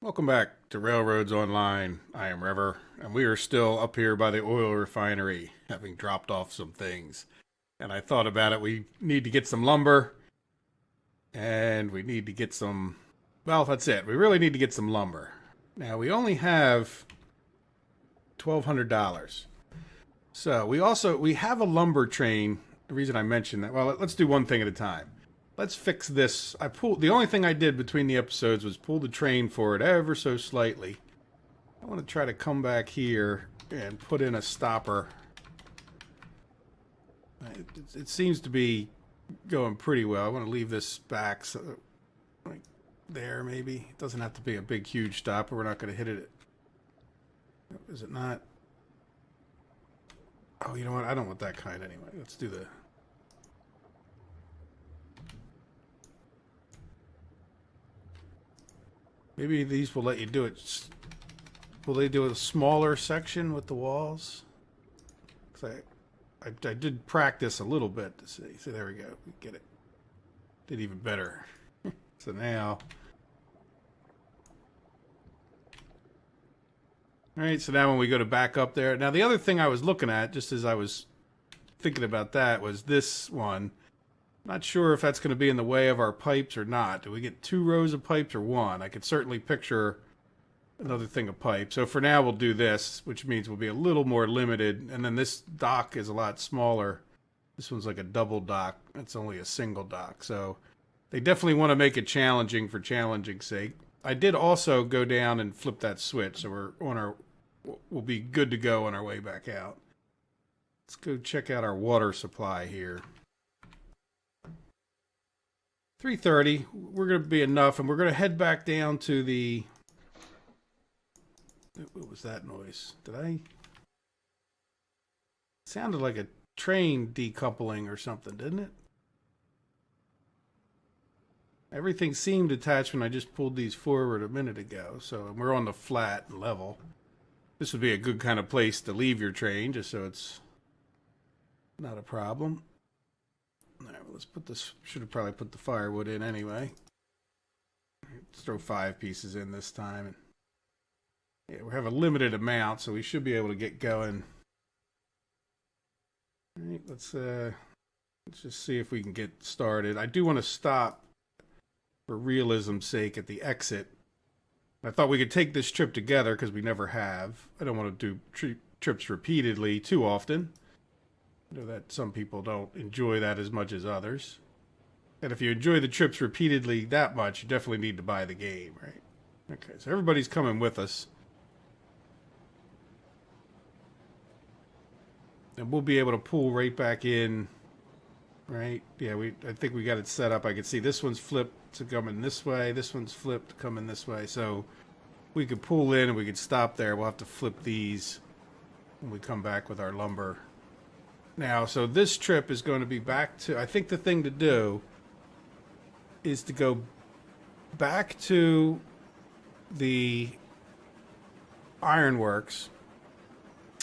Welcome back to Railroads Online. I am Rever, and we are still up here by the oil refinery, having dropped off some things. And I thought about it. We need to get some lumber, and we need to get some. Well, that's it. We really need to get some lumber. Now we only have $1,200. So we have a lumber train. The reason I mentioned that. Well, let's do one thing at a time. Let's fix this. The only thing I did between the episodes was pull the train forward ever so slightly. I want to try to come back here and put in a stopper. It seems to be going pretty well. I want to leave this back so, like there maybe. It doesn't have to be a big, huge stopper. We're not going to hit it. Is it not? Oh, you know what? I don't want that kind anyway. Let's do the... Maybe these will let you do it. Will they do a smaller section with the walls? Because I did practice a little bit to see. So there we go. We get it. Did even better. So now. Alright, so now when we go to back up there. Now the other thing I was looking at, just as I was thinking about that, was this one. Not sure if that's going to be in the way of our pipes or not. Do we get 2 rows of pipes or 1? I could certainly picture another thing of pipe. So for now we'll do this, which means we'll be a little more limited. And then this dock is a lot smaller. This one's like a double dock. It's only a single dock. So they definitely want to make it challenging for challenging's sake. I did also go down and flip that switch. So we'll be good to go on our way back out. Let's go check out our water supply here. 3:30, we're going to be enough, and we're going to head back down to the... What was that noise? It sounded like a train decoupling or something, didn't it? Everything seemed attached when I just pulled these forward a minute ago, so we're on the flat and level. This would be a good kind of place to leave your train, just so it's not a problem. All right, well, let's put this. Should have probably put the firewood in anyway. Let's throw 5 pieces in this time. Yeah, we have a limited amount, so we should be able to get going. All right, let's just see if we can get started. I do want to stop for realism's sake at the exit. I thought we could take this trip together because we never have. I don't want to do trips repeatedly too often. I know that some people don't enjoy that as much as others. And if you enjoy the trips repeatedly that much, you definitely need to buy the game, right? Okay, so everybody's coming with us. And we'll be able to pull right back in, right? Yeah, I think we got it set up. I can see this one's flipped to coming this way. This one's flipped coming this way. So we could pull in and we could stop there. We'll have to flip these when we come back with our lumber. Now, so this trip is going to be back to, I think the thing to do is to go back to the ironworks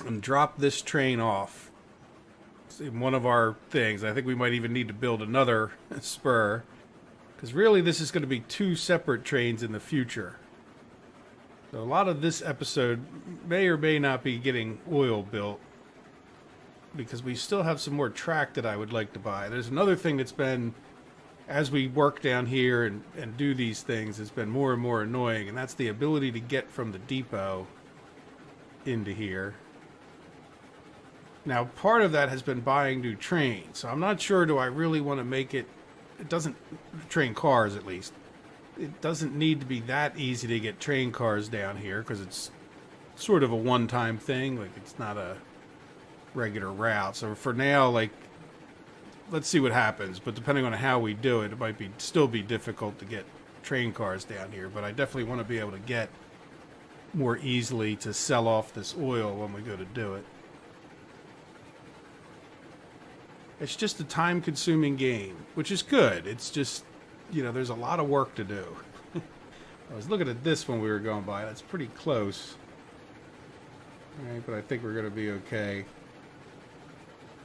and drop this train off in one of our things. I think we might even need to build another spur, because really this is going to be 2 separate trains in the future. So a lot of this episode may or may not be getting oil built, because we still have some more track that I would like to buy. There's another thing that's been, as we work down here and do these things, it's been more and more annoying, and that's the ability to get from the depot into here. Now, part of that has been buying new trains, so I'm not sure, do I really want to make it doesn't, train cars at least, it doesn't need to be that easy to get train cars down here, because it's sort of a one-time thing, like it's not a regular route. So for now, like, let's see what happens. But depending on how we do it, it might still be difficult to get train cars down here. But I definitely want to be able to get more easily to sell off this oil when we go to do it. It's just a time-consuming game, which is good. It's just, you know, there's a lot of work to do. I was looking at this when we were going by. That's pretty close. All right, but I think we're going to be okay.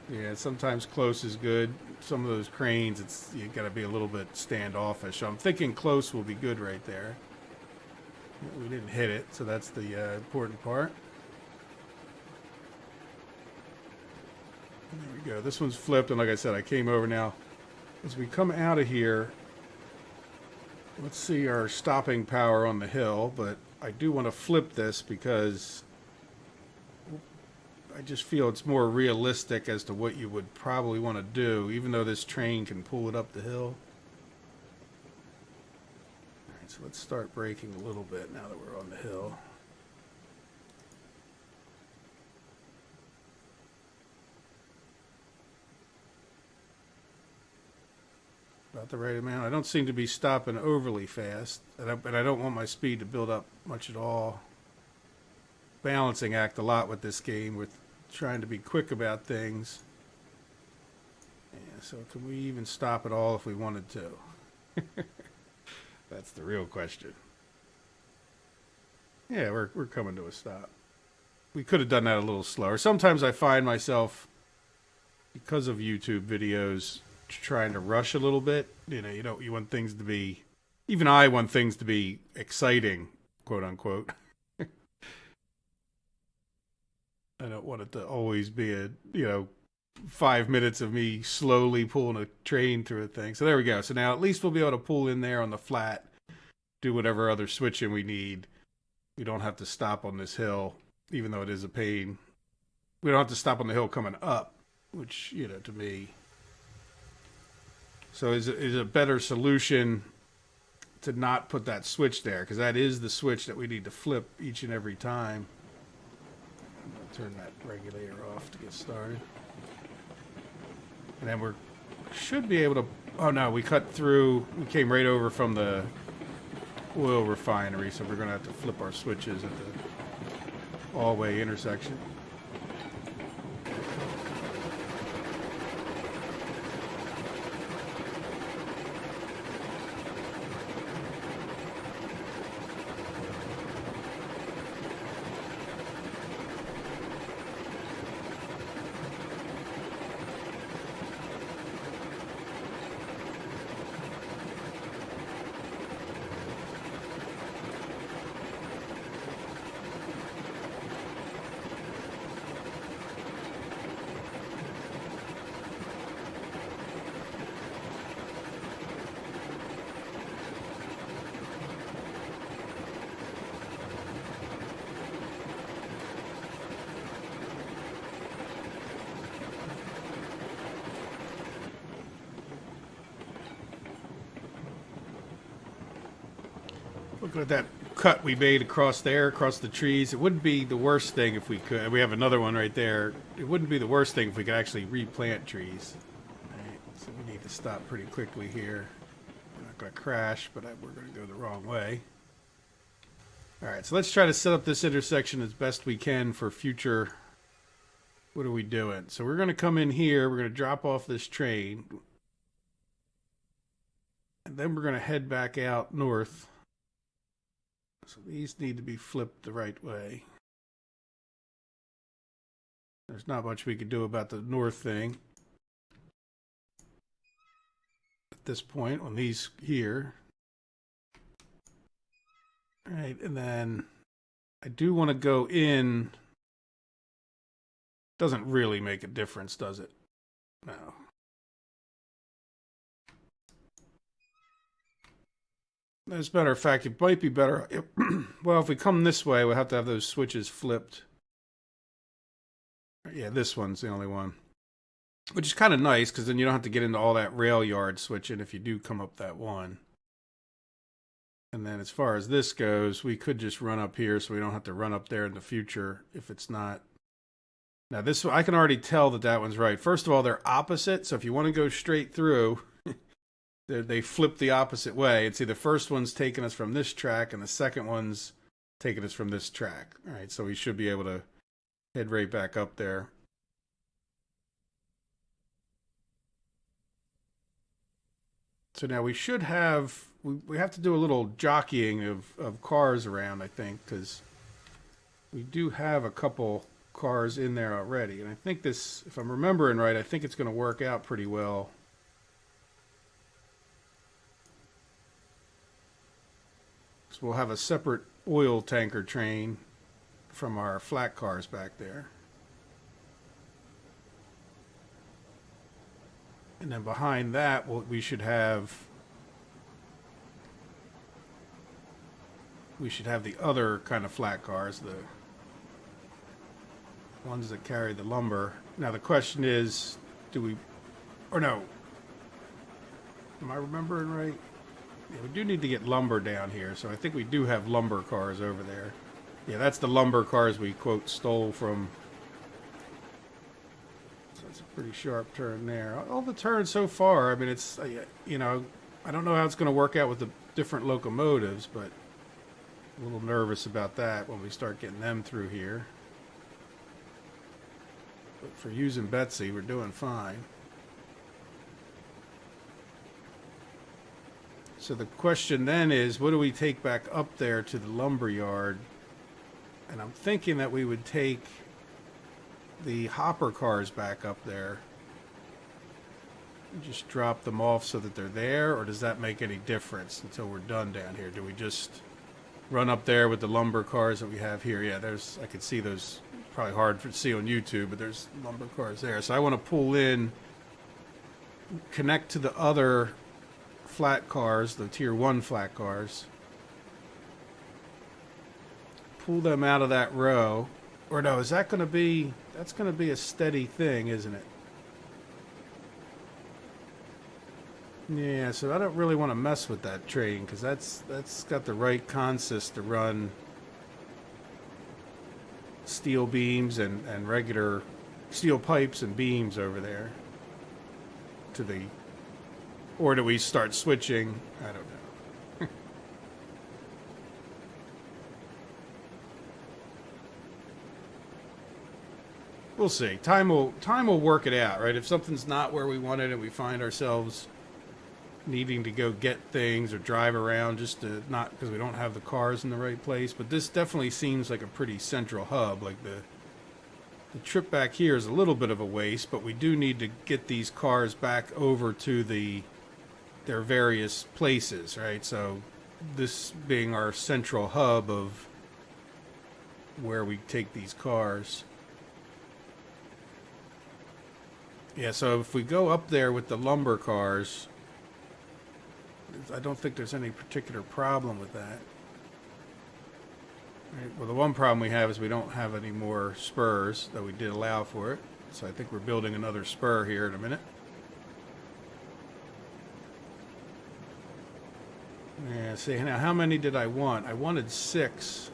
Yeah, sometimes close is good. Some of those cranes, you got to be a little bit standoffish. So I'm thinking close will be good right there. We didn't hit it, so that's the important part. There we go. This one's flipped, and like I said, I came over now. As we come out of here, let's see our stopping power on the hill, but I do want to flip this because I just feel it's more realistic as to what you would probably want to do, even though this train can pull it up the hill. All right, so let's start braking a little bit now that we're on the hill. About the right amount. I don't seem to be stopping overly fast, and I don't want my speed to build up much at all. Balancing act a lot with this game, with trying to be quick about things. Yeah, so can we even stop at all if we wanted to? That's the real question. Yeah, we're coming to a stop. We could have done that a little slower. Sometimes I find myself, because of YouTube videos, trying to rush a little bit. You want things to be, even I want things to be exciting, quote unquote. I don't want it to always be 5 minutes of me slowly pulling a train through a thing. So there we go. So now at least we'll be able to pull in there on the flat, do whatever other switching we need. We don't have to stop on this hill, even though it is a pain. We don't have to stop on the hill coming up, which, to me. So is a better solution to not put that switch there, because that is the switch that we need to flip each and every time. I'm going to turn that regulator off to get started. And then we should be able to... Oh no, we cut through... We came right over from the oil refinery, so we're going to have to flip our switches at the all-way intersection. Look at that cut we made across there, across the trees. It wouldn't be the worst thing if we could. We have another one right there. It wouldn't be the worst thing if we could actually replant trees. All right, so we need to stop pretty quickly here. We're not going to crash, but we're going to go the wrong way. All right, so let's try to set up this intersection as best we can for future. What are we doing? So we're going to come in here. We're going to drop off this train. And then we're going to head back out north. So these need to be flipped the right way. There's not much we can do about the north thing at this point on these here. All right, and then I do want to go in. Doesn't really make a difference, does it? No. As a matter of fact, it might be better. Well, if we come this way, we'll have to have those switches flipped. Yeah, this one's the only one. Which is kind of nice, because then you don't have to get into all that rail yard switching if you do come up that one. And then as far as this goes, we could just run up here so we don't have to run up there in the future if it's not. Now, this one, I can already tell that that one's right. First of all, they're opposite, so if you want to go straight through... They flip the opposite way. And see, the first one's taking us from this track, and the second one's taking us from this track. All right, so we should be able to head right back up there. So now we should have... We have to do a little jockeying of cars around, I think, because we do have a couple cars in there already. And I think this, if I'm remembering right, I think it's going to work out pretty well. We'll have a separate oil tanker train from our flat cars back there. And then behind that, we should have the other kind of flat cars, the ones that carry the lumber. Now the question is, do we, or no, am I remembering right? Yeah, we do need to get lumber down here, so I think we do have lumber cars over there. Yeah, that's the lumber cars we, quote, stole from. So it's a pretty sharp turn there. All the turns so far, I mean, it's, you know, I don't know how it's going to work out with the different locomotives, but a little nervous about that when we start getting them through here. But for using Betsy, we're doing fine. So the question then is, what do we take back up there to the lumber yard? And I'm thinking that we would take the hopper cars back up there and just drop them off so that they're there, or does that make any difference until we're done down here? Do we just run up there with the lumber cars that we have here? Yeah, there's, I could see those, probably hard to see on YouTube, but there's lumber cars there. So I want to pull in, connect to the other flat cars, the tier 1 flat cars, pull them out of that row. Or no, is that going to be, that's going to be a steady thing, isn't it? Yeah, so I don't really want to mess with that train because that's got the right consist to run steel beams and regular steel pipes and beams over there to the, or do we start switching? I don't know. We'll see. Time will work it out, right? If something's not where we want it and we find ourselves needing to go get things or drive around just to not, because we don't have the cars in the right place. But this definitely seems like a pretty central hub. Like the trip back here is a little bit of a waste, but we do need to get these cars back over to their various places, right? So this being our central hub of where we take these cars. Yeah, so if we go up there with the lumber cars, I don't think there's any particular problem with that. Right. Well, the one problem we have is we don't have any more spurs, though we did allow for it. So I think we're building another spur here in a minute. Yeah, see, now how many did I want? I wanted 6.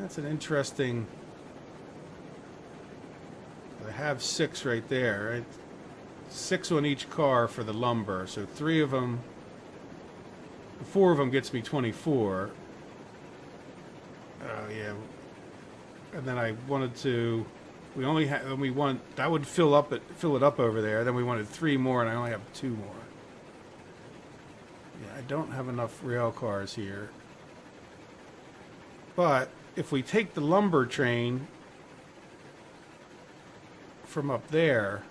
That's an interesting... I have 6 right there, right? 6 on each car for the lumber, so 3 of them, 4 of them gets me 24. Oh yeah, and then I wanted to. We only had. We want that would fill it up over there. Then we wanted 3 more, and I only have 2 more. Yeah, I don't have enough rail cars here. But if we take the lumber train from up there.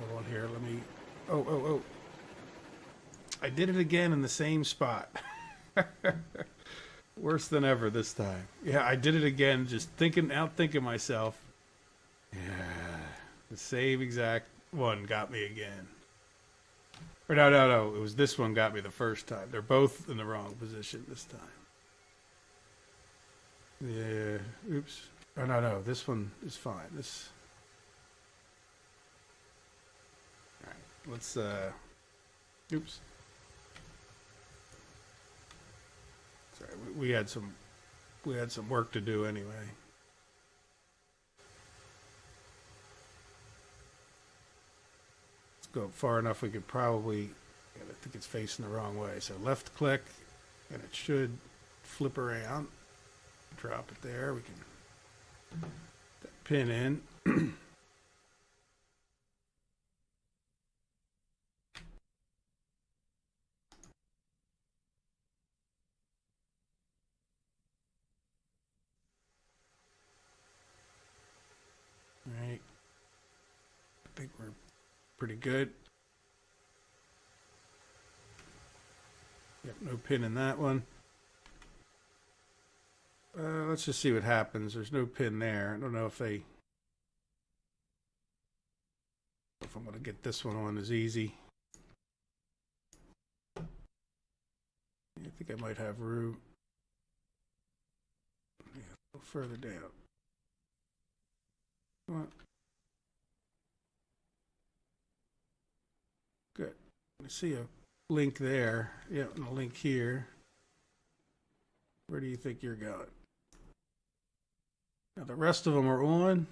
Hold on here. Let me. Oh. I did it again in the same spot. Worse than ever this time. Yeah, I did it again, just outthinking myself. Yeah, the same exact one got me again. Or no. It was this one got me the first time. They're both in the wrong position this time. Yeah, oops. Oh, no, this one is fine. This. All right, let's, oops. Sorry, we had some work to do anyway. Let's go up far enough we could probably, I think it's facing the wrong way. So left click, and it should flip around. Drop it there. We can put that pin in. All right. I think we're pretty good. Yep, no pin in that one. Let's just see what happens. There's no pin there. I don't know if I'm going to get this one on as easy. I think I might have room. Yeah, a little further down. Come on. Good. I see a link there. Yeah, and a link here. Where do you think you're going? Now the rest of them are on.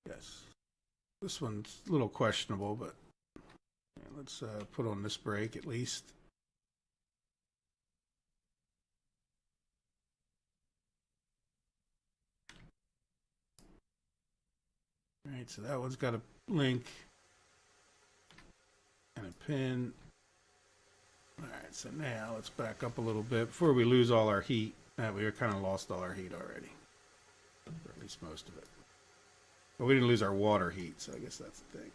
Yes. This one's a little questionable, but yeah, let's put on this brake at least. All right, so that one's got a link and a pin. All right, so now let's back up a little bit before we lose all our heat. We kind of lost all our heat already, or at least most of it. But we didn't lose our water heat, so I guess that's the thing.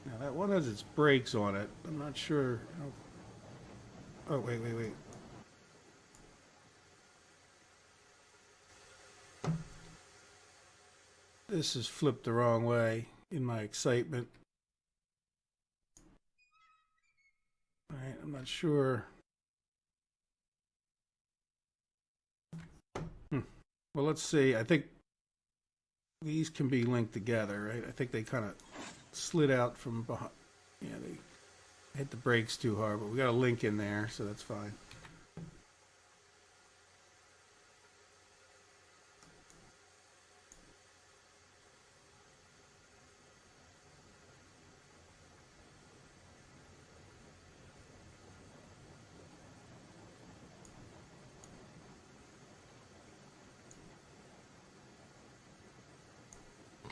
Now that one has its brakes on it. I'm not sure. Oh, wait. This is flipped the wrong way in my excitement. All right, I'm not sure. Well, let's see. I think these can be linked together, right? I think they kind of slid out from behind. Yeah, they hit the brakes too hard, but we got a link in there, so that's fine.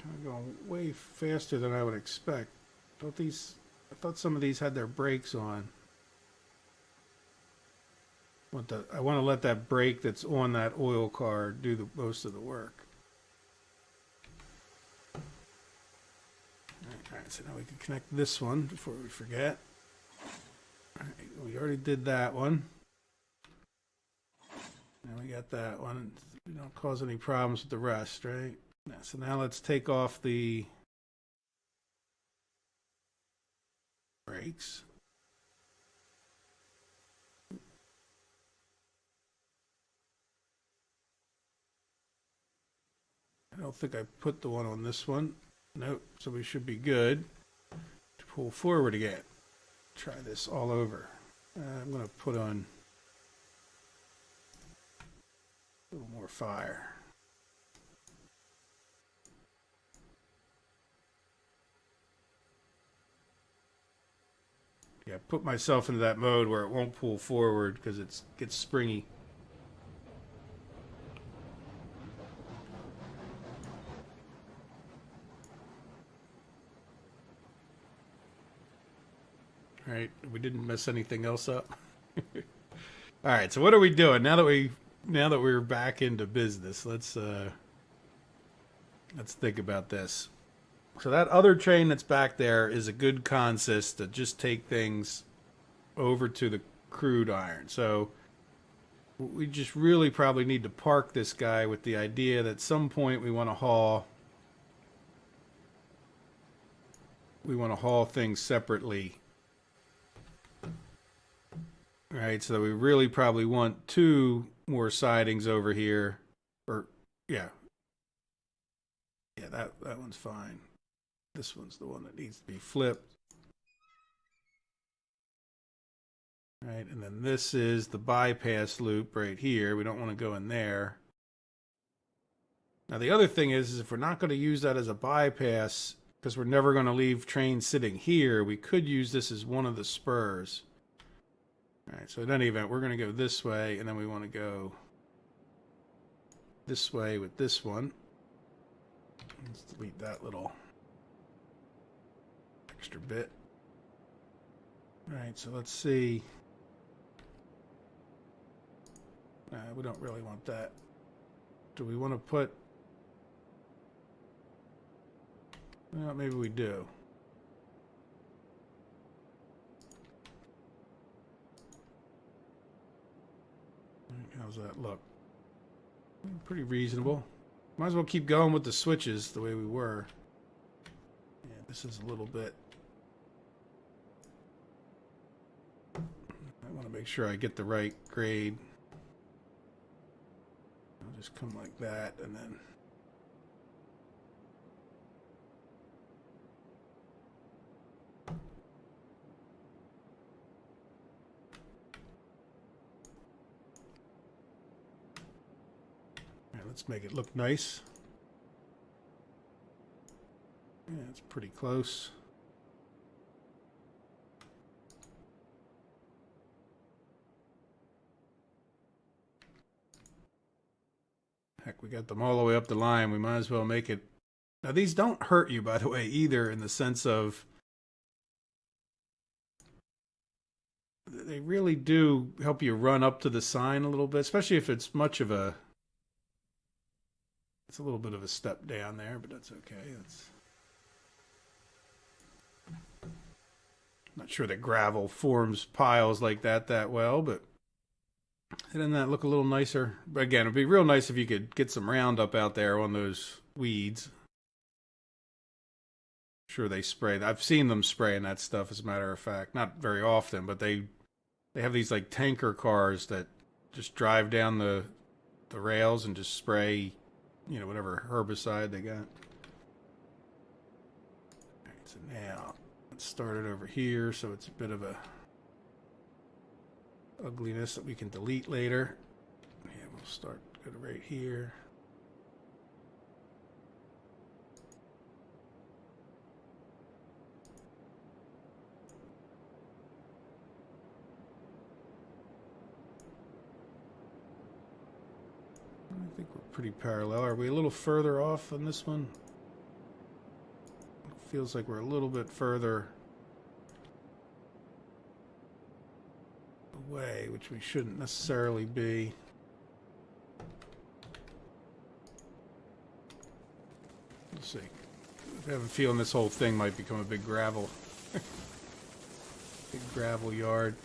Kind of going way faster than I would expect. I thought some of these had their brakes on. I want to let that brake that's on that oil car do the most of the work. All right, so now we can connect this one before we forget. All right, we already did that one. Now we got that one. We don't cause any problems with the rest, right? So now let's take off the brakes. I don't think I put the one on this one. Nope, so we should be good to pull forward again. Try this all over. I'm going to put on a little more fire. Yeah, put myself into that mode where it won't pull forward because it gets springy. All right, we didn't mess anything else up. All right, so what are we doing now that we're back into business? Let's think about this. So that other train that's back there is a good consist to just take things over to the crude iron. So we just really probably need to park this guy with the idea that at some point we want to haul things separately. Right, so we really probably want 2 more sidings over here. Or yeah, that one's fine. This one's the one that needs to be flipped. Right, and then this is the bypass loop right here. We don't want to go in there. Now the other thing is if we're not going to use that as a bypass, because we're never going to leave trains sitting here, we could use this as one of the spurs. All right, so in any event, we're going to go this way, and then we want to go this way with this one. Let's delete that little extra bit. Alright, so let's see. We don't really want that. Do we want to put... Well, maybe we do. How's that look? Pretty reasonable. Might as well keep going with the switches the way we were. Yeah, this is a little bit... I want to make sure I get the right grade. I'll just come like that and then... Let's make it look nice. Yeah, it's pretty close. Heck, we got them all the way up the line. We might as well make it... Now, these don't hurt you, by the way, either, in the sense of... They really do help you run up to the sign a little bit, especially if it's much of a... It's a little bit of a step down there, but that's okay. That's not sure that gravel forms piles like that well, but doesn't that look a little nicer? But again, it'd be real nice if you could get some Roundup out there on those weeds. Sure, they spray. I've seen them spraying that stuff, as a matter of fact. Not very often, but they have these like tanker cars that just drive down the rails and just spray, you know, whatever herbicide they got. Alright, so now let's start it over here so it's a bit of a ugliness that we can delete later. Yeah, we'll start go to right here. I think we're pretty parallel. Are we a little further off on this one? It feels like we're a little bit further away, which we shouldn't necessarily be. Let's see. I have a feeling this whole thing might become a big gravel yard.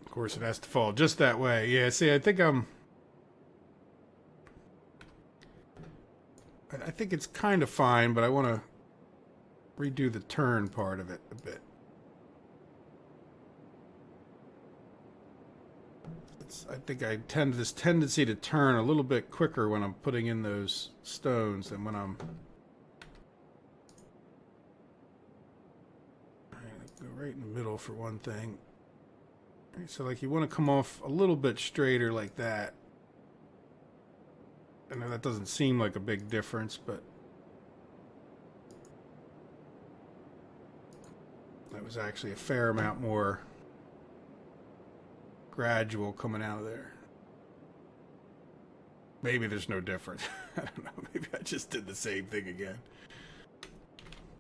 Of course, it has to fall just that way. Yeah, see, I think it's kind of fine, but I want to redo the turn part of it a bit. I think I tend this tendency to turn a little bit quicker when I'm putting in those stones than when I'm... Go right in the middle for one thing. So like you want to come off a little bit straighter like that. I know that doesn't seem like a big difference, but that was actually a fair amount more gradual coming out of there. Maybe there's no difference. I don't know. Maybe I just did the same thing again.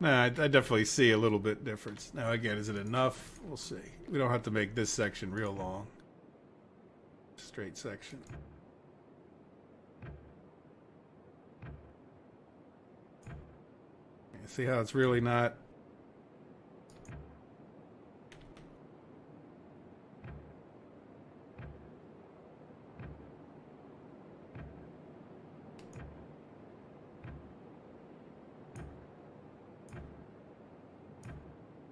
No, I definitely see a little bit difference. Now, again, is it enough? We'll see. We don't have to make this section real long. Straight section. See how it's really not...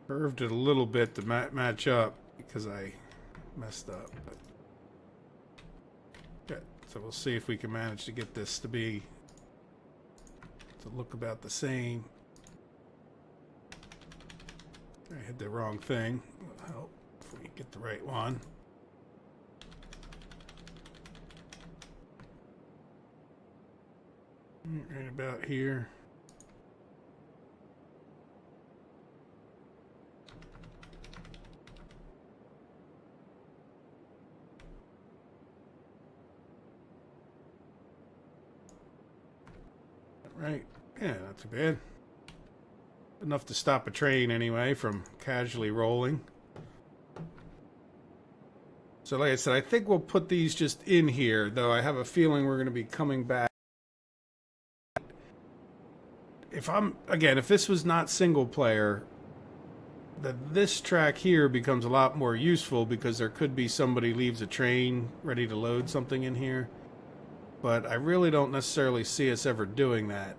Curved it a little bit to match up because I messed up. But yeah, so we'll see if we can manage to get this to look about the same. I hit the wrong thing. It'll help if we get the right one. Right about here. Right. Yeah, not too bad. Enough to stop a train anyway from casually rolling. So like I said, I think we'll put these just in here, though I have a feeling we're going to be coming back. If this was not single player, this track here becomes a lot more useful because there could be somebody leaves a train ready to load something in here. But I really don't necessarily see us ever doing that.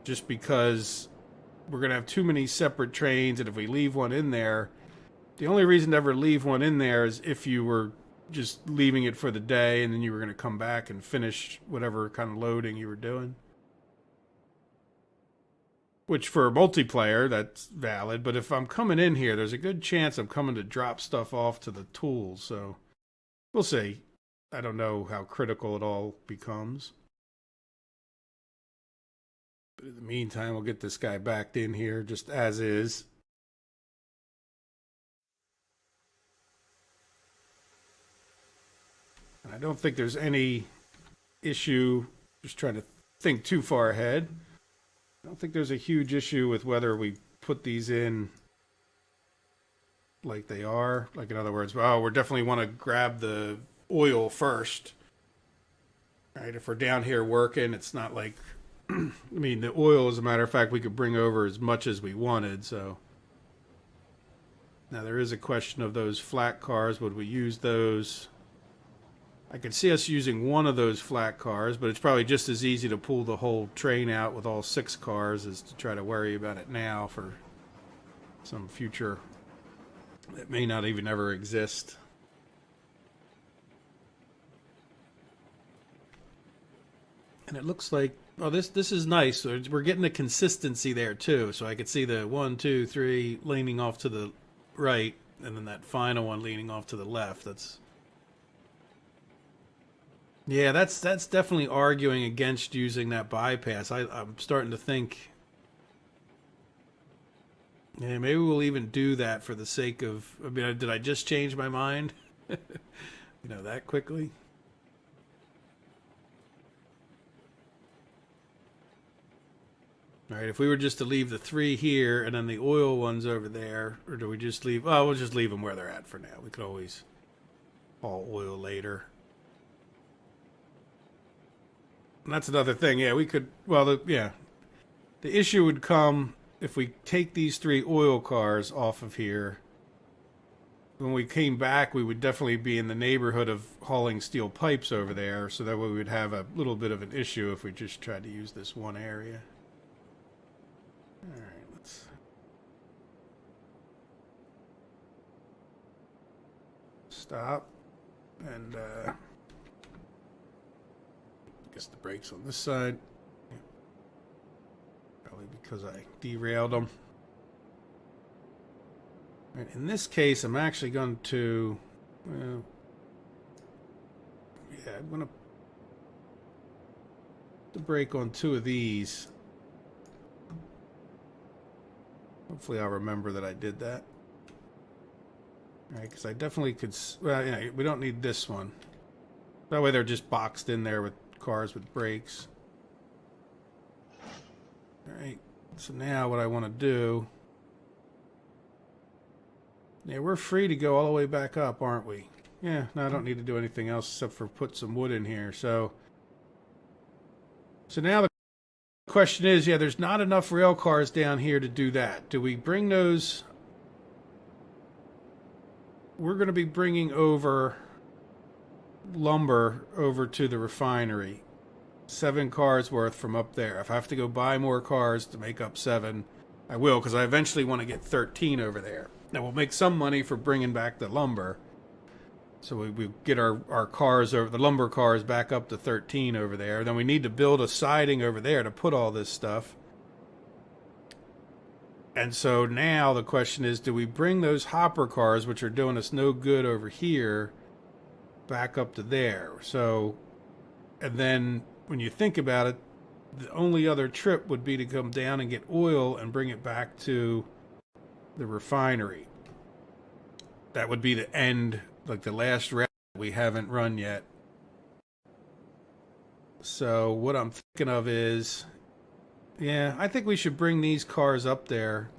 Just because we're going to have too many separate trains, and if we leave one in there, the only reason to ever leave one in there is if you were just leaving it for the day and then you were going to come back and finish whatever kind of loading you were doing. Which for multiplayer, that's valid, but if I'm coming in here, there's a good chance I'm coming to drop stuff off to the tools, so we'll see. I don't know how critical it all becomes. But in the meantime, we'll get this guy backed in here just as is. And I don't think there's any issue, just trying to think too far ahead. I don't think there's a huge issue with whether we put these in like they are. Like, in other words, oh, we definitely want to grab the oil first. Right? If we're down here working, it's not like, I mean, the oil, as a matter of fact, we could bring over as much as we wanted, so. Now, there is a question of those flat cars. Would we use those? I could see us using one of those flat cars, but it's probably just as easy to pull the whole train out with all 6 cars as to try to worry about it now for some future that may not even ever exist. And it looks like, oh, this is nice. So we're getting the consistency there too. So I could see the 1, 2, 3 leaning off to the right, and then that final one leaning off to the left. Yeah, that's definitely arguing against using that bypass. I'm starting to think, yeah, maybe we'll even do that for the sake of, I mean, did I just change my mind? That quickly? All right, if we were just to leave the 3 here and then the oil ones over there, or do we just leave, oh, we'll just leave them where they're at for now. We could always haul oil later. And that's another thing. Yeah, we could, well, the issue would come if we take these 3 oil cars off of here. When we came back, we would definitely be in the neighborhood of hauling steel pipes over there, so that way we would have a little bit of an issue if we just tried to use this one area. All right, let's stop and the brakes on this side. Probably because I derailed them. Right, in this case, I'm actually going to, I'm going to put the brake on 2 of these. Hopefully I'll remember that I did that. All right, because I definitely could, well, yeah, we don't need this one. That way they're just boxed in there with cars with brakes. Alright, so now what I want to do, yeah, we're free to go all the way back up, aren't we? Yeah, no, I don't need to do anything else except for put some wood in here. So now the question is, yeah, there's not enough rail cars down here to do that. Do we bring those? We're going to be bringing over lumber over to the refinery. 7 cars worth from up there. If I have to go buy more cars to make up 7, I will, because I eventually want to get 13 over there. Now we'll make some money for bringing back the lumber. So we get our cars over, the lumber cars back up to 13 over there. Then we need to build a siding over there to put all this stuff. And so now the question is, do we bring those hopper cars, which are doing us no good over here, back up to there? So, and then when you think about it, the only other trip would be to come down and get oil and bring it back to the refinery. That would be the end, like the last route we haven't run yet. So what I'm thinking of is, yeah, I think we should bring these cars up there.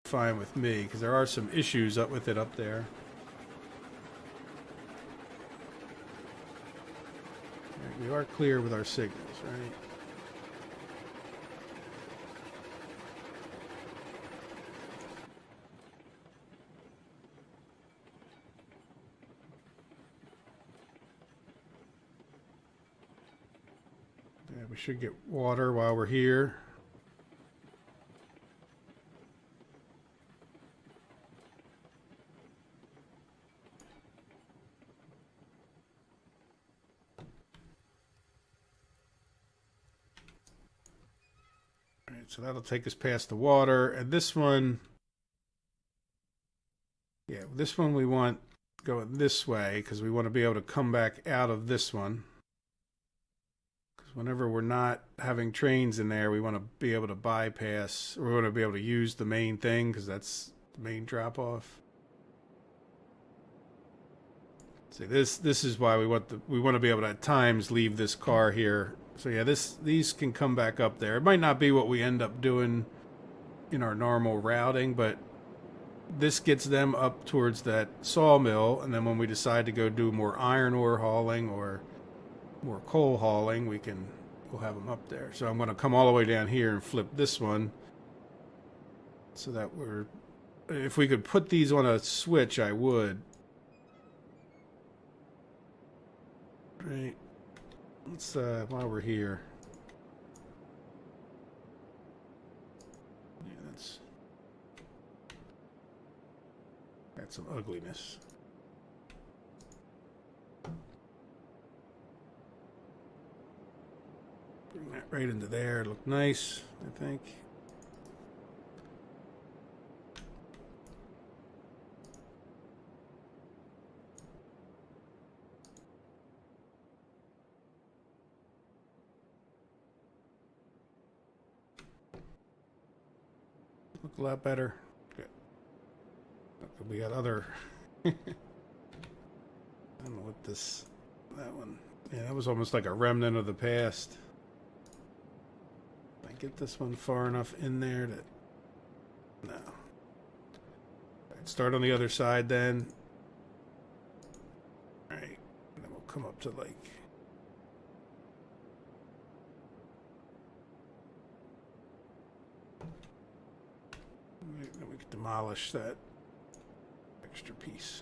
Fine with me, because there are some issues up with it up there. Right, we are clear with our signals, right? Yeah, we should get water while we're here. So that'll take us past the water. And this one, yeah, this one we want going this way because we want to be able to come back out of this one. Because whenever we're not having trains in there, we want to be able to bypass, or we want to be able to use the main thing because that's the main drop off. See, this is why we want to be able to at times leave this car here. So yeah, these can come back up there. It might not be what we end up doing in our normal routing, but this gets them up towards that sawmill, and then when we decide to go do more iron ore hauling or more coal hauling, we'll have them up there. So I'm going to come all the way down here and flip this one so that if we could put these on a switch, I would. Right. Let's, while we're here. Yeah, that's some ugliness. Bring that right into there. Look nice, I think. Look a lot better. Good. We got other. I don't know what that one. Yeah, that was almost like a remnant of the past. I get this one far enough in there that. No. Right, start on the other side then. Alright. And then we'll come up to like. Then we can demolish that extra piece.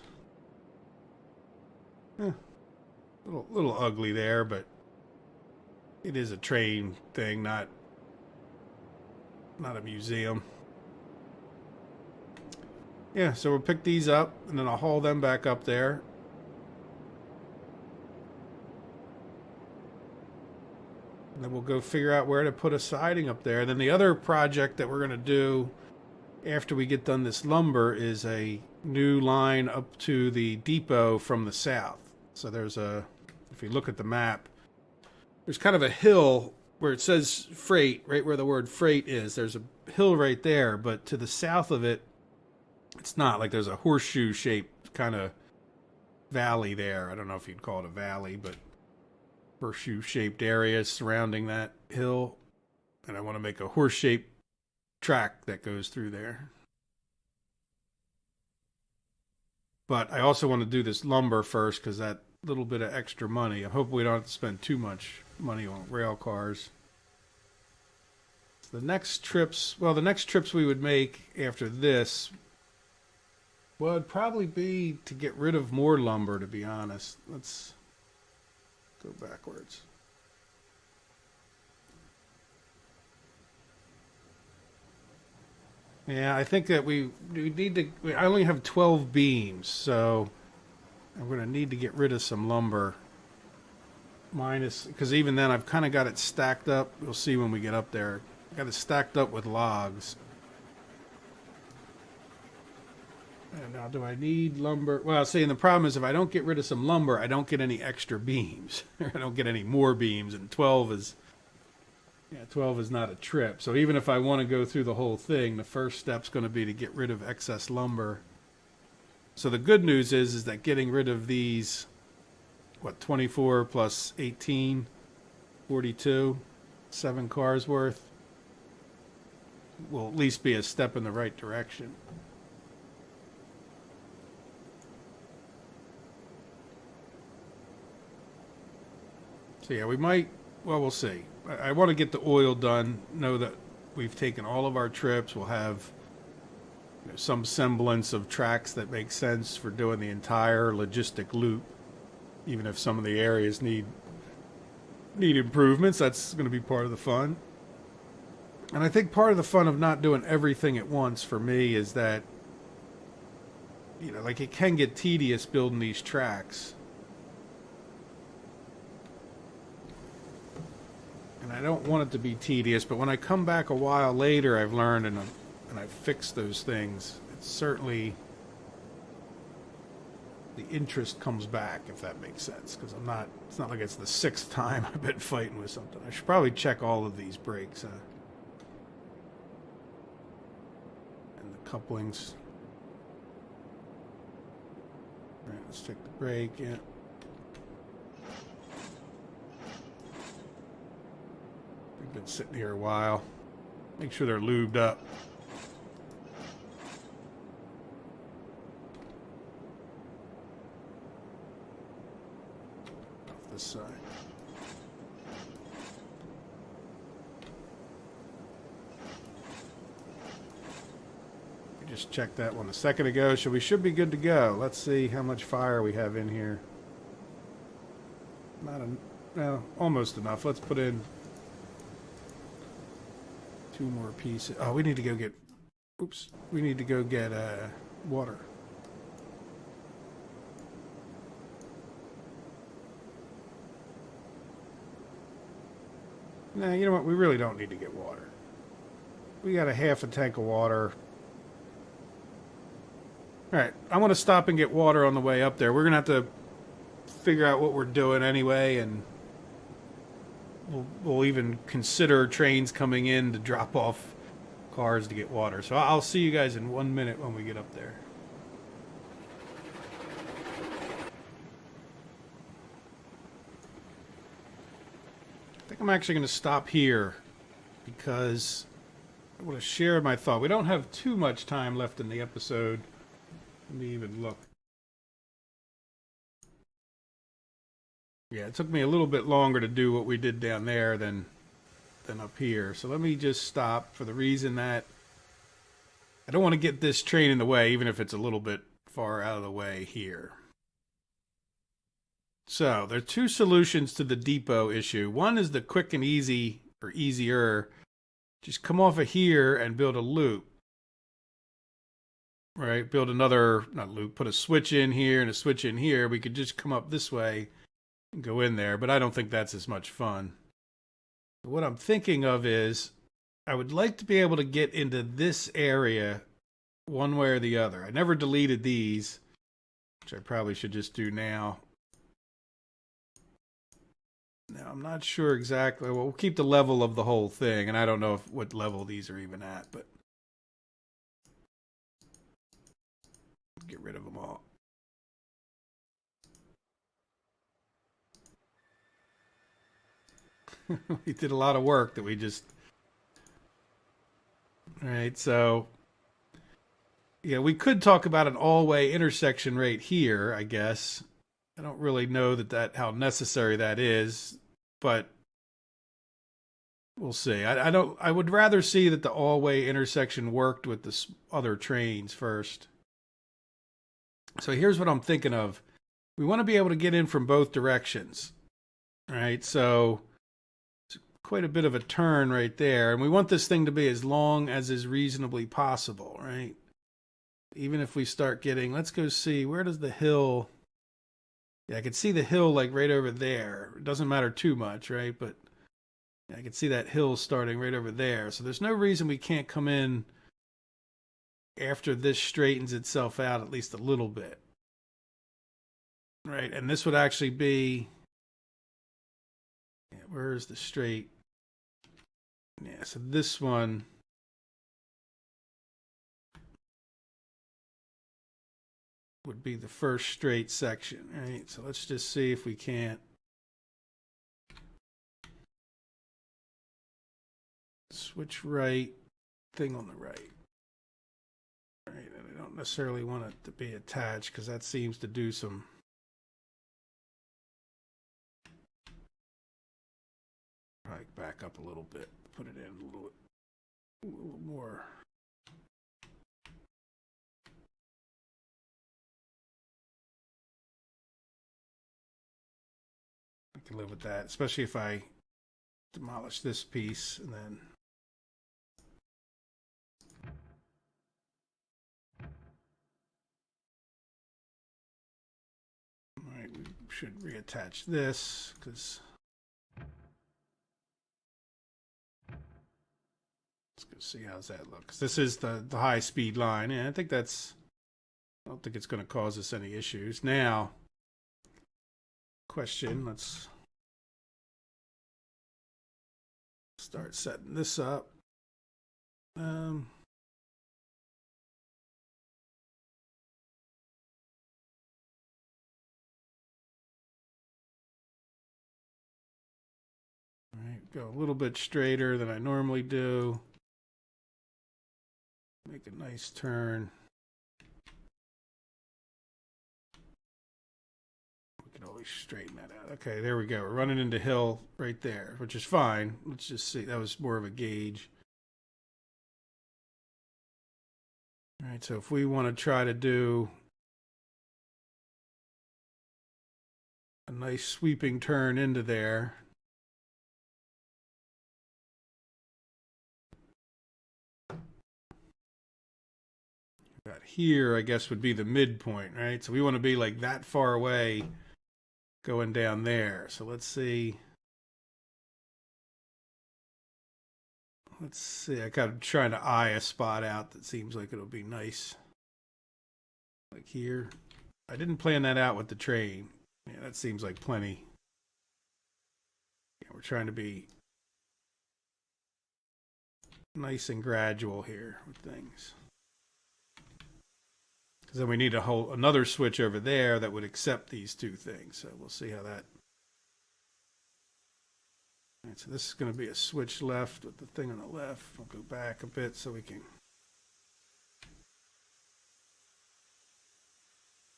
Little ugly there, but it is a train thing, not a museum. Yeah, so we'll pick these up and then I'll haul them back up there. And then we'll go figure out where to put a siding up there. And then the other project that we're going to do after we get done this lumber is a new line up to the depot from the south. So there's if you look at the map, there's kind of a hill where it says freight, right where the word freight is. There's a hill right there, but to the south of it, it's not. Like there's a horseshoe shaped kind of valley there. I don't know if you'd call it a valley, but horseshoe shaped area surrounding that hill. And I want to make a horse-shaped track that goes through there. But I also want to do this lumber first because that little bit of extra money. I hope we don't have to spend too much money on rail cars. The next trips we would make after this would probably be to get rid of more lumber, to be honest. Let's go backwards. Yeah, I think that we need to. I only have 12 beams, so I'm going to need to get rid of some lumber. Minus, because even then I've kind of got it stacked up. We'll see when we get up there. Got it stacked up with logs. And now, do I need lumber? Well, see, and the problem is if I don't get rid of some lumber, I don't get any extra beams. I don't get any more beams, and 12 is not a trip. So even if I want to go through the whole thing, the first step's going to be to get rid of excess lumber. So the good news is that getting rid of these, 24 plus 18, 42, 7 cars worth, will at least be a step in the right direction. So yeah, we might, we'll see. I want to get the oil done, know that we've taken all of our trips. We'll have some semblance of tracks that make sense for doing the entire logistic loop. Even if some of the areas need improvements, that's going to be part of the fun. And I think part of the fun of not doing everything at once for me is that, like it can get tedious building these tracks. And I don't want it to be tedious, but when I come back a while later, I've learned and I've fixed those things. It's certainly, the interest comes back, if that makes sense, because it's not like it's the 6th time I've been fighting with something. I should probably check all of these brakes, and the couplings. All right, let's check the brake, yeah. We've been sitting here a while. Make sure they're lubed up. Off this side. We just checked that one a second ago, so we should be good to go. Let's see how much fire we have in here. Almost enough. Let's put in 2 more pieces. Oh, we need to go get. Oops. We need to go get water. Nah, you know what? We really don't need to get water. We got a half a tank of water. All right, I'm going to stop and get water on the way up there. We're going to have to figure out what we're doing anyway, and we'll even consider trains coming in to drop off cars to get water. So I'll see you guys in 1 minute when we get up there. I think I'm actually going to stop here because I want to share my thought. We don't have too much time left in the episode. Let me even look. Yeah, it took me a little bit longer to do what we did down there than up here. So let me just stop for the reason that I don't want to get this train in the way, even if it's a little bit far out of the way here. So there are 2 solutions to the depot issue. One is the quick and easy, or easier. Just come off of here and build a loop. Right? Build another, not loop, put a switch in here and a switch in here. We could just come up this way and go in there, but I don't think that's as much fun. What I'm thinking of is I would like to be able to get into this area one way or the other. I never deleted these, which I probably should just do now. Now, I'm not sure exactly. Well, we'll keep the level of the whole thing, and I don't know what level these are even at, but get rid of them all. We did a lot of work that we just Right, so yeah, we could talk about an all-way intersection right here, I guess. I don't really know that how necessary that is, but we'll see. I don't. I would rather see that the all-way intersection worked with the other trains first. So here's what I'm thinking of. We want to be able to get in from both directions, right? So it's quite a bit of a turn right there, and we want this thing to be as long as is reasonably possible, right? Even if we start getting, let's go see, where does the hill, yeah, I can see the hill like right over there. It doesn't matter too much, right? But yeah, I can see that hill starting right over there. So there's no reason we can't come in after this straightens itself out at least a little bit. Right, and this would actually be, yeah, where's the straight? Yeah, so this one would be the first straight section, right? So let's just see if we can't switch right, thing on the right. Right, and I don't necessarily want it to be attached because that seems to do some. Probably back up a little bit, put it in a little more. I can live with that, especially if I demolish this piece and then. All right, we should reattach this because. Let's go see how's that look. 'Cause this is the high speed line, and I think that's. I don't think it's going to cause us any issues. Now, question. Let's start setting this up. All right, go a little bit straighter than I normally do. Make a nice turn. We can always straighten that out. Okay, there we go. We're running into hill right there, which is fine. Let's just see. That was more of a gauge. All right, so if we want to try to do a nice sweeping turn into there. About here, I guess, would be the midpoint, right? So we want to be like that far away going down there. So let's see. Let's see. I got trying to eye a spot out that seems like it'll be nice. Like here. I didn't plan that out with the train. Yeah, that seems like plenty. Yeah, we're trying to be nice and gradual here with things. Because then we need another switch over there that would accept these two things. So we'll see how that. All right, so this is going to be a switch left with the thing on the left. I'll go back a bit so we can.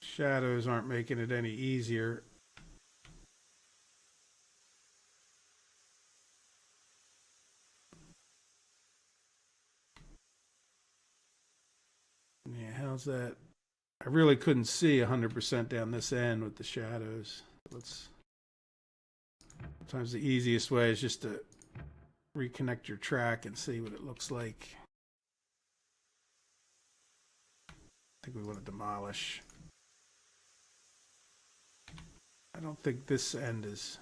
Shadows aren't making it any easier. Yeah, how's that? I really couldn't see 100% down this end with the shadows. Sometimes the easiest way is just to reconnect your track and see what it looks like. I think we want to demolish. I don't think this end is.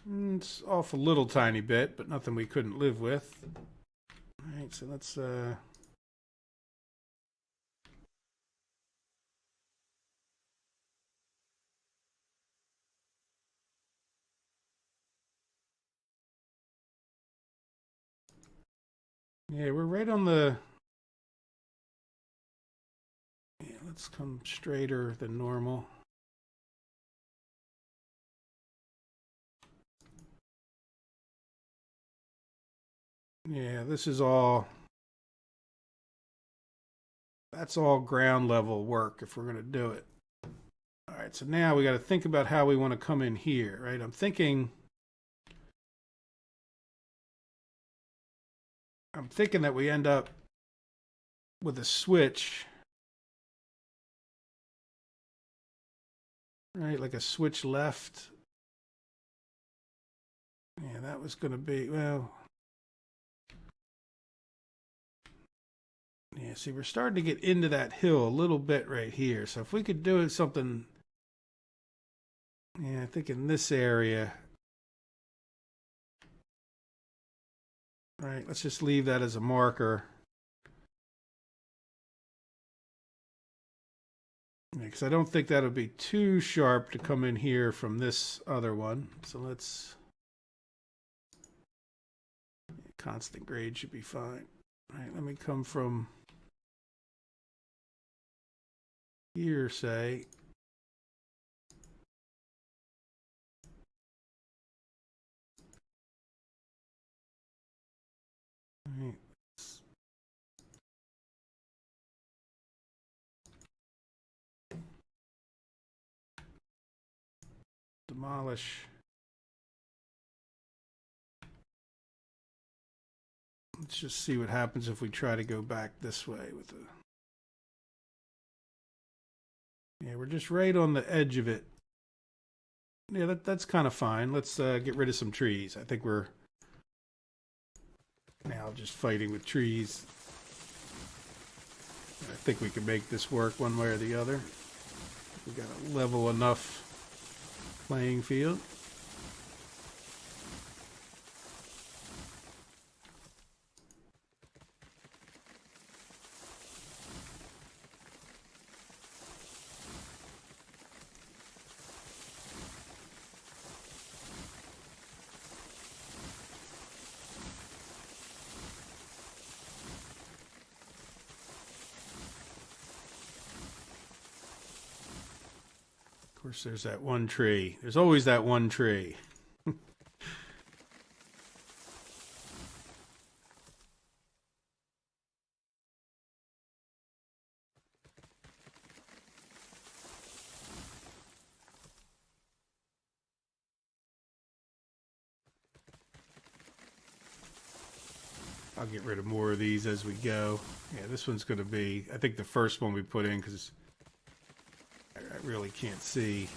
It's off a little tiny bit, but nothing we couldn't live with. All right, so let's yeah, we're right on the. Yeah, let's come straighter than normal. Yeah, this is all, that's all ground level work if we're going to do it. All right, so now we got to think about how we want to come in here, right? I'm thinking that we end up with a switch, right? Like a switch left. Yeah, that was going to be, well, yeah, see, we're starting to get into that hill a little bit right here. So if we could do something, yeah, I think in this area, right, let's just leave that as a marker. Because I don't think that would be too sharp to come in here from this other one. So let's, constant grade should be fine. All right, let me come from here, say. All right. Demolish. Let's just see what happens if we try to go back this way with the. Yeah, we're just right on the edge of it. Yeah, that's kind of fine. Let's get rid of some trees. I think we're now just fighting with trees. I think we can make this work one way or the other. We got a level enough playing field. Of course, there's that one tree. There's always that one tree. I'll get rid of more of these as we go. Yeah, this one's going to be, I think, the first one we put in because I really can't see.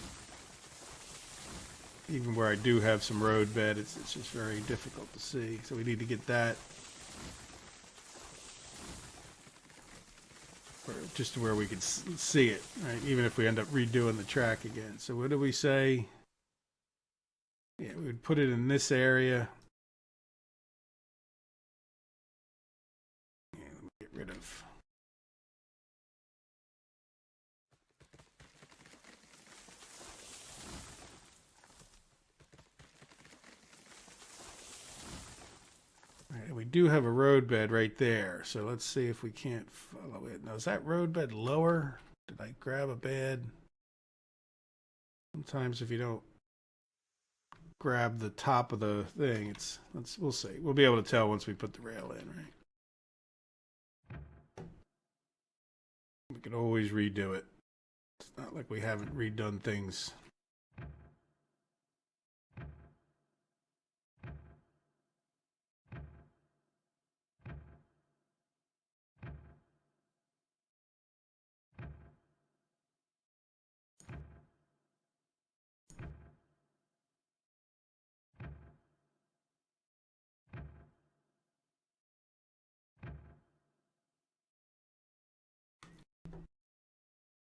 Even where I do have some road bed, it's just very difficult to see. So we need to get that just to where we can see it, right? Even if we end up redoing the track again. So what do we say? Yeah, we would put it in this area. Yeah, let me get rid of. Right, we do have a road bed right there, so let's see if we can't follow it. Now, is that road bed lower? Did I grab a bed? Sometimes if you don't grab the top of the thing, we'll see. We'll be able to tell once we put the rail in, right? We can always redo it. It's not like we haven't redone things.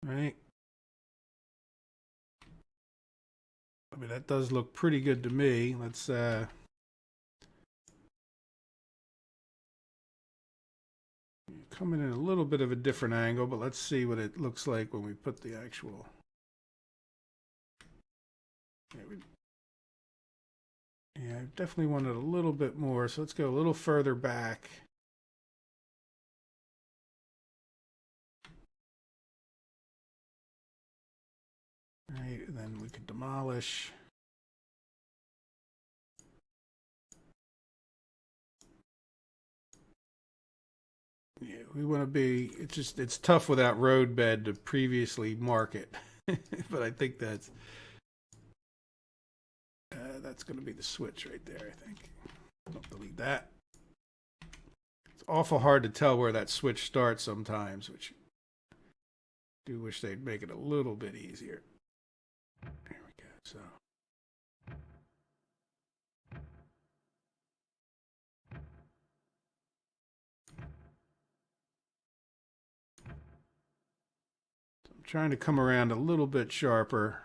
Right? I mean, that does look pretty good to me. Let's come in a little bit of a different angle, but let's see what it looks like when we put the actual. Yeah, I definitely wanted a little bit more, so let's go a little further back. Right, and then we could demolish. Yeah, we want to be. It's tough without road bed to previously mark it, but I think that's going to be the switch right there. I think. Don't delete that. It's awful hard to tell where that switch starts sometimes, which I do wish they'd make it a little bit easier. There we go. So. I'm trying to come around a little bit sharper.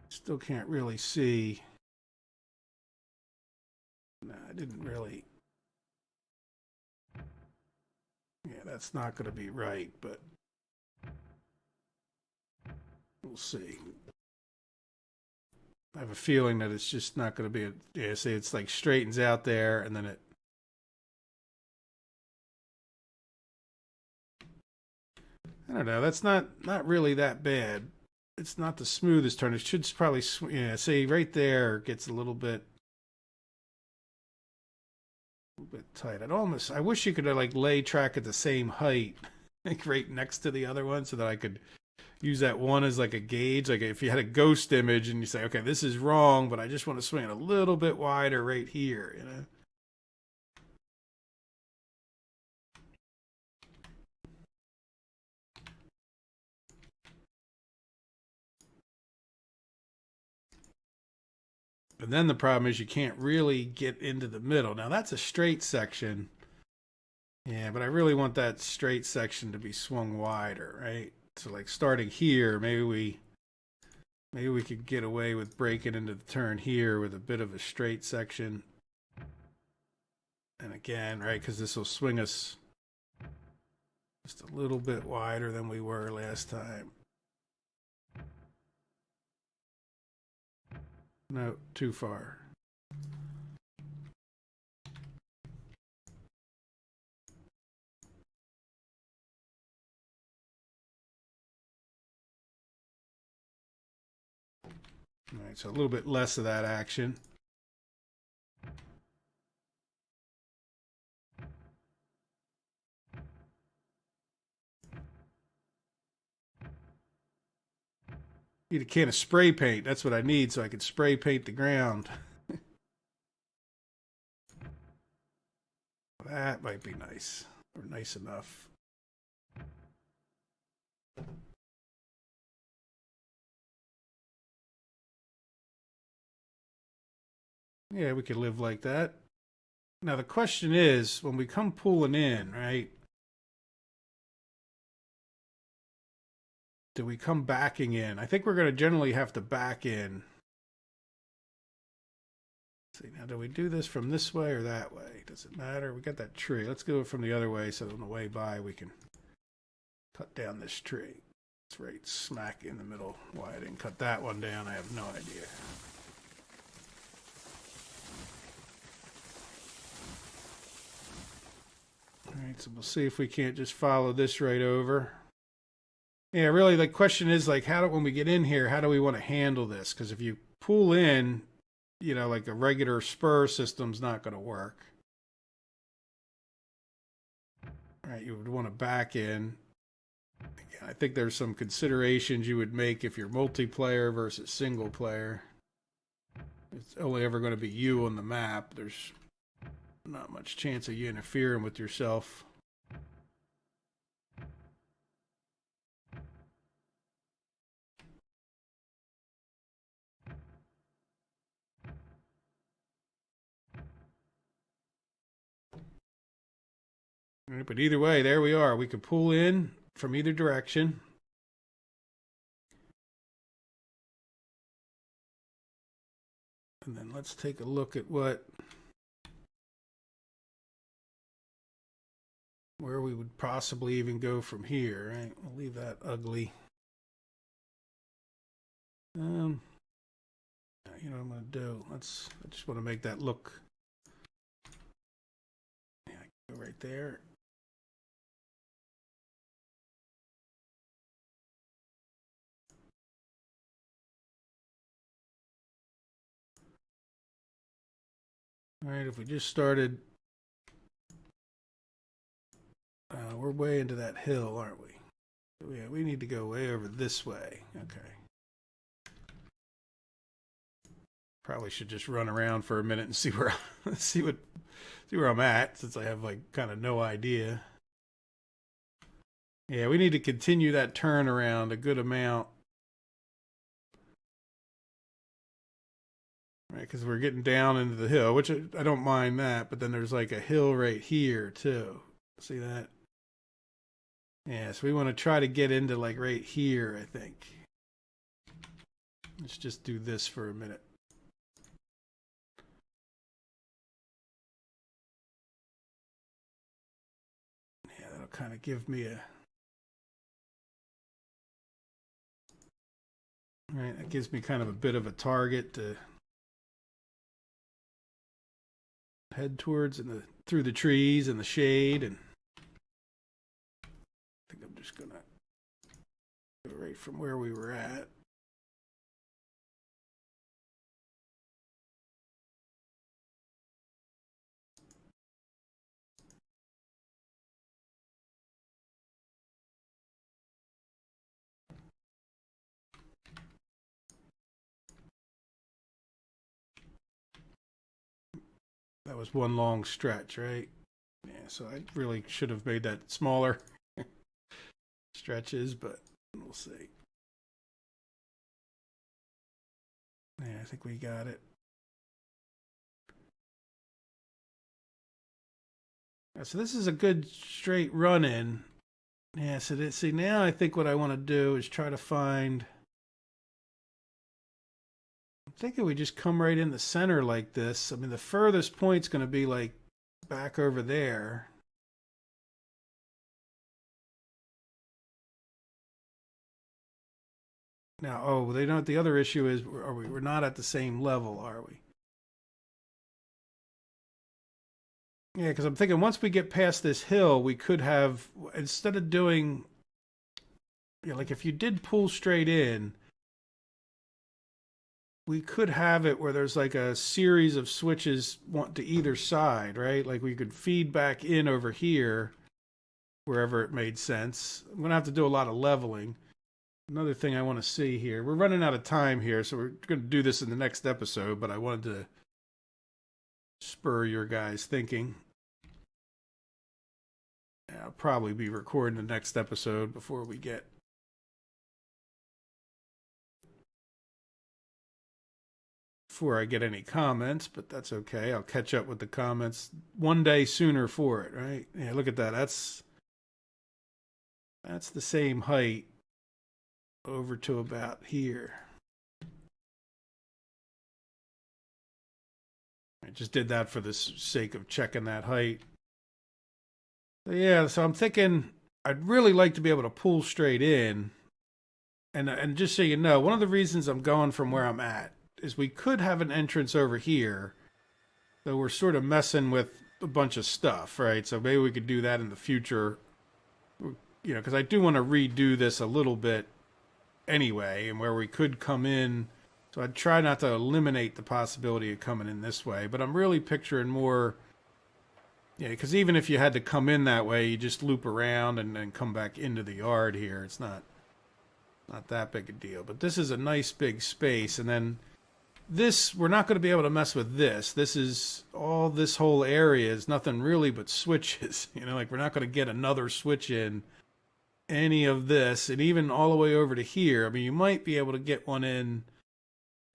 Still can't really see. No, I didn't really. Yeah, that's not going to be right, but we'll see. I have a feeling that it's just not going to be yeah, see, it's like straightens out there and then it. I don't know. That's not really that bad. It's not the smoothest turn. It should probably, yeah, see right there gets a little bit tight. I wish you could like lay track at the same height, like right next to the other one, so that I could use that one as like a gauge. Like if you had a ghost image and you say, okay, this is wrong, but I just want to swing it a little bit wider right here, you know. And then the problem is you can't really get into the middle. Now that's a straight section. Yeah, but I really want that straight section to be swung wider, right? So like starting here, maybe we could get away with breaking into the turn here with a bit of a straight section. And again, right, because this will swing us just a little bit wider than we were last time. No, too far. All right, so a little bit less of that action. Need a can of spray paint. That's what I need so I can spray paint the ground. That might be nice, or nice enough. Yeah, we could live like that. Now the question is, when we come pulling in, right? Do we come backing in? I think we're going to generally have to back in. Let's see, now do we do this from this way or that way? Does it matter? We got that tree. Let's go from the other way so on the way by we can cut down this tree. It's right smack in the middle. Why I didn't cut that one down, I have no idea. All right, so we'll see if we can't just follow this right over. Yeah, really, the question is like, when we get in here, how do we want to handle this? Because if you pull in, you know, like a regular spur system's not going to work. All right, you would want to back in. Again, I think there's some considerations you would make if you're multiplayer versus single player. It's only ever going to be you on the map. There's not much chance of you interfering with yourself. Right, but either way, there we are. We could pull in from either direction. And then let's take a look at where we would possibly even go from here, right? We'll leave that ugly. You know what I'm going to do? I just want to make that look. Yeah, I can go right there. All right, if we just started, we're way into that hill, aren't we? Yeah, we need to go way over this way. Okay. Probably should just run around for a minute and see where see where I'm at, since I have like kind of no idea. Yeah, we need to continue that turnaround a good amount. Right, because we're getting down into the hill, which I don't mind that, but then there's like a hill right here too. See that? Yeah, so we want to try to get into like right here, I think. Let's just do this for a minute. Yeah, that'll kind of give me a... Right, that gives me kind of a bit of a target to head towards and through the trees and the shade. And I think I'm just gonna go right from where we were at. That was one long stretch, right? Yeah, so I really should have made that smaller stretches, but we'll see. Yeah, I think we got it. So this is a good straight run in. Yeah, so see, now I think what I want to do is try to find... I'm thinking we just come right in the center like this. I mean, the furthest point's going to be like back over there. Now, oh, they don't. The other issue is, we're not at the same level, are we? Yeah, because I'm thinking once we get past this hill, we could have, instead of doing, you know, like if you did pull straight in, we could have it where there's like a series of switches to either side, right? Like we could feed back in over here, wherever it made sense. I'm going to have to do a lot of leveling. Another thing I want to see here. We're running out of time here, so we're going to do this in the next episode, but I wanted to spur your guys' thinking. I'll probably be recording the next episode before we get... before I get any comments, but that's okay. I'll catch up with the comments one day sooner for it, right? Yeah, look at that. That's the same height over to about here. I just did that for the sake of checking that height. Yeah, so I'm thinking I'd really like to be able to pull straight in. And just so you know, one of the reasons I'm going from where I'm at is we could have an entrance over here, though we're sort of messing with a bunch of stuff, right? So maybe we could do that in the future, you know, because I do want to redo this a little bit anyway, and where we could come in. So I'd try not to eliminate the possibility of coming in this way, but I'm really picturing more, yeah, because even if you had to come in that way, you just loop around and then come back into the yard here. It's not that big a deal. But this is a nice big space, and then this, we're not going to be able to mess with this. This is all, this whole area is nothing really but switches. You know, like we're not going to get another switch in any of this, and even all the way over to here. I mean, you might be able to get one in,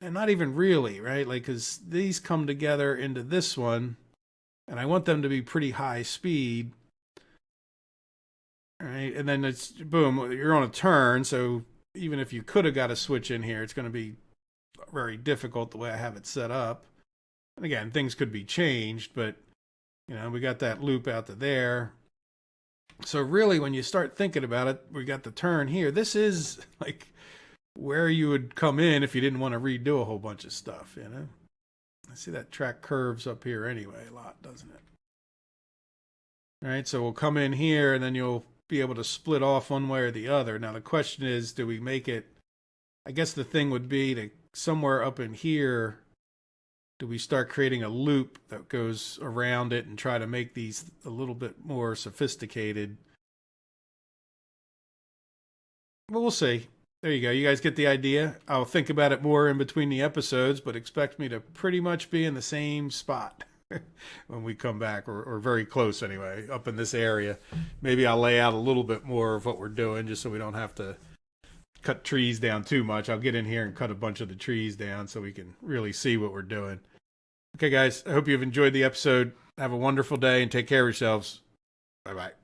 and not even really, right? Like, because these come together into this one, and I want them to be pretty high speed, right? And then it's, boom, you're on a turn, so even if you could have got a switch in here, it's going to be very difficult the way I have it set up. And again, things could be changed, but, you know, we got that loop out to there. So really, when you start thinking about it, we got the turn here. This is like where you would come in if you didn't want to redo a whole bunch of stuff, you know? I see that track curves up here anyway a lot, doesn't it? All right, so we'll come in here, and then you'll be able to split off one way or the other. Now, the question is, do we make it... I guess the thing would be to somewhere up in here, do we start creating a loop that goes around it and try to make these a little bit more sophisticated. But we'll see. There you go. You guys get the idea. I'll think about it more in between the episodes, but expect me to pretty much be in the same spot when we come back, or very close anyway, up in this area. Maybe I'll lay out a little bit more of what we're doing just so we don't have to cut trees down too much. I'll get in here and cut a bunch of the trees down so we can really see what we're doing. Okay, guys, I hope you've enjoyed the episode. Have a wonderful day and take care of yourselves. Bye-bye.